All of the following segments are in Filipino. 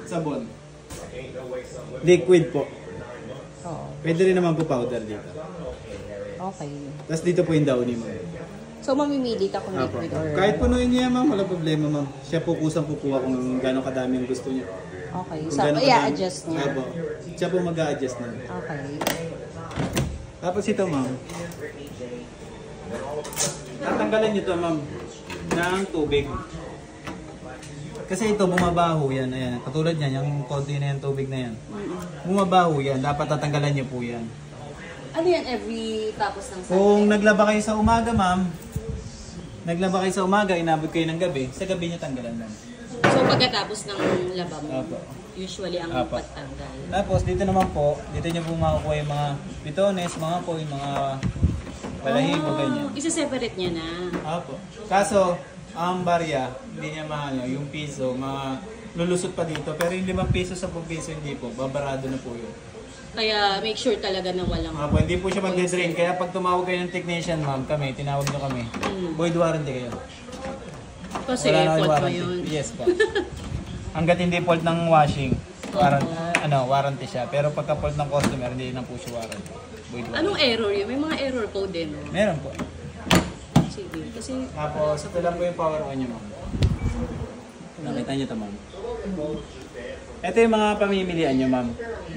Sabon. Liquid po. Oo. Pwede rin naman po powder dito. Okay. Tapos dito po yung downy mo. So, mamimili ka kung liquid or... Kahit punuin niya ma'am, wala problema ma'am. Siya po kusang kukuha kung gano'ng kadami ang gusto niya. Okay. So, i-adjust niya. Apo. Siya po mag-a-adjust na. Okay. Tapos ito ma'am. Tatanggalan niyo to ma'am ng tubig. Kasi ito bumabaho yan. Ayan. Katulad yan, yung konti na yan, tubig na yan. Bumabaho yan. Dapat tatanggalan niyo po yan. Ano yan every tapos ng Sunday? Kung naglaba kayo sa umaga ma'am, naglaba kayo sa umaga, inabot kayo ng gabi, sa gabi niyo tanggalan lang. So pagkatapos ng laba mo, Apo. usually ang Apo. pagtanggal. Tapos dito naman po, dito niyo po makukuha yung mga bitones, mga po, yung mga balahibo, ganyan. Isa-separate niya na. Apo. Kaso, ang barya, hindi niya mahal, yung piso, mga lulusot pa dito. Pero yung 5 piso sa 10 piso, hindi po, babarado na po yun. Kaya make sure talaga na walang... Apo, hindi po siya mag-drain. Kaya pag tumawag kayo ng technician, ma'am, kami, tinawag nyo kami. Void warranty kayo. Kasi Wala na fault mo warranty. yun. Yes po. Hanggat hindi fault ng washing, warranty siya. Pero pagka fault ng customer, hindi na po siya warranty. Void warranty. Anong error yun? May mga error code din. No? Meron po. Sige. Kasi... Tapos, ito lang po yung power on nyo, ma'am. Nakita nyo ito, ma'am. Ito yung mga pamimilian nyo, ma'am.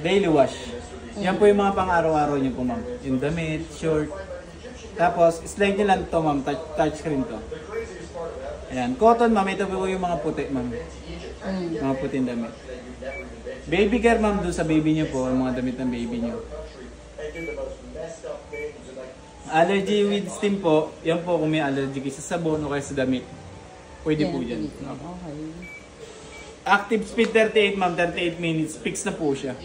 Daily wash. Yan po yung mga pang-araw-araw nyo po, ma'am. Yung damit, short. Tapos, slide nyo lang ito, ma'am. Touchscreen to. Ayan. Cotton, ma'am. Ito po yung mga puti, ma'am. Mga puting damit. Baby care, ma'am. Doon sa baby nyo po. Yung mga damit ng baby nyo. Allergy with steam po. Yan po kung may allergy kayo sa sabon o kaya sa damit. Pwede po yan. Okay. Active speed 38, ma'am. 38 minutes. Fix na po siya.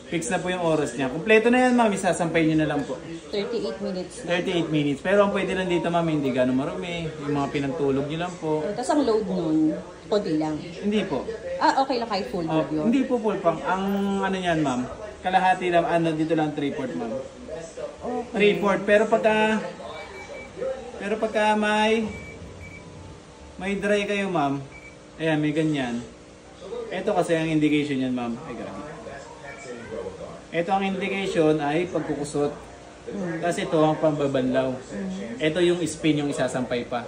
Fix na po yung oras niya. Kompleto na yan, ma'am. Isasampay nyo na lang po. 38 minutes. 38 minutes. Pero ang pwede lang dito, ma'am, hindi gano'ng marumi. Yung mga pinantulog nyo lang po. Tapos ang load nun, konti lang. Hindi po. Okay lang kahit full load yun? Hindi po full pang. Ang ano yan, ma'am, kalahati lang, dito lang 3/4, ma'am. Okay. 3/4. Pero pagka may dry kayo, ma'am, ayan, may ganyan. Ito kasi ang indication yan, ma'am. Ay, grabe. Ito ang indication ay pagkukusot. Kasi ito ang pambabanlaw. Ito yung spin yung isasampay pa.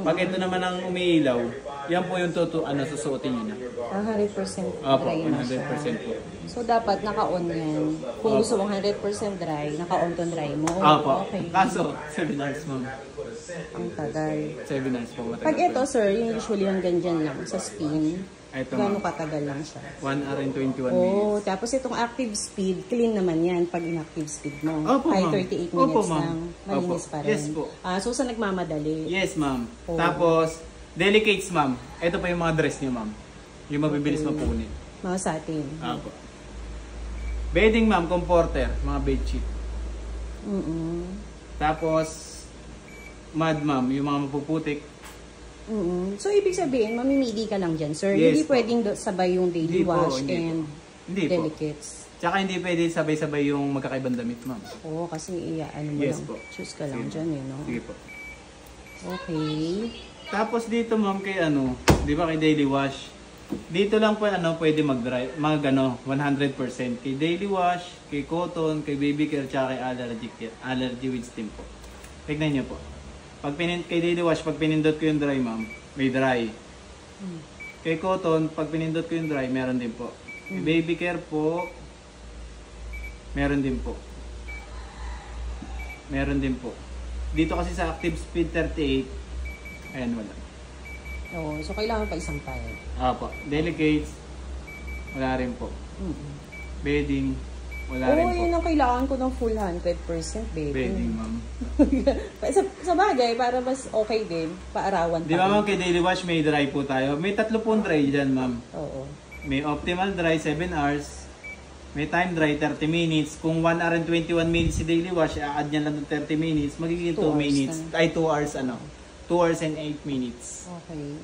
Pag ito naman ang umiilaw, yan po yung susuotin nyo na. 100% Opo, dry na siya. 100% po. So dapat naka-on yan. Kung gusto mong 100% dry, naka-on to dry mo. Opo. Okay. Kaso, 7 hours, ma'am. Ang tagal. 7 hours po. Pag ito, sir, yung usually yung ganyan lang sa spin, Ito, gano'ng ma'am. katagal lang siya? 1 hour and 21 minutes. Oh, tapos itong active speed, clean naman yan pag inactive speed mo. Opo, Ay, ma'am. 38 minutes Opo, ma'am. lang. Malinis Opo. pa rin. Yes po. So sa nagmamadali. Yes, ma'am. Oh. Tapos, delicates, ma'am. Ito pa yung mga dress niyo, ma'am. Yung mabibilis mapunit. Mga satin. Opo. Bedding, ma'am. Comforter. Mga bedsheet. Tapos, mud, ma'am. Yung mga mapuputik. So, ibig sabihin, mamimili ka lang dyan, sir. Yes, Hindi po. pwedeng sabay yung daily Hindi po, wash hindi and Hindi po. delicates. Tsaka hindi pwede sabay-sabay yung magkakaibang damit, ma'am. Oo, kasi ano mo Yes lang. po. Choose ka lang Sige. dyan, you know. Sige po. Okay. Tapos dito, ma'am, kay di ba kay daily wash? Dito lang po pwede mag-dry, 100%. Kay daily wash, kay cotton, kay baby care, tsaka kay allergy with steam po. Tignan niyo po. Kay daily wash, pag pinindot ko yung dry, ma'am, may dry. Kay cotton, pag pinindot ko yung dry, meron din po. Kay baby care po, meron din po. Meron din po. Dito kasi sa active speed 38, ayan, wala. Oo, so kailangan pa isang tile. Apo. Delicates, wala rin po. Bedding, wala rin Oo, po. yun ang kailangan ko ng full 100% baby. Bedding, ma'am. sa bagay, para mas okay din, paarawan pa. Di ba, ma'am, kay daily wash may dry po tayo. May 3 pong dry dyan, ma'am. Oo. May optimal dry, 7 hours. May time dry, 30 minutes. Kung 1 hour and 21 minutes si daily wash, i-add niya lang ng 30 minutes, magiging 2 minutes. Ay, 2 hours, 2 hours and 8 minutes. Okay.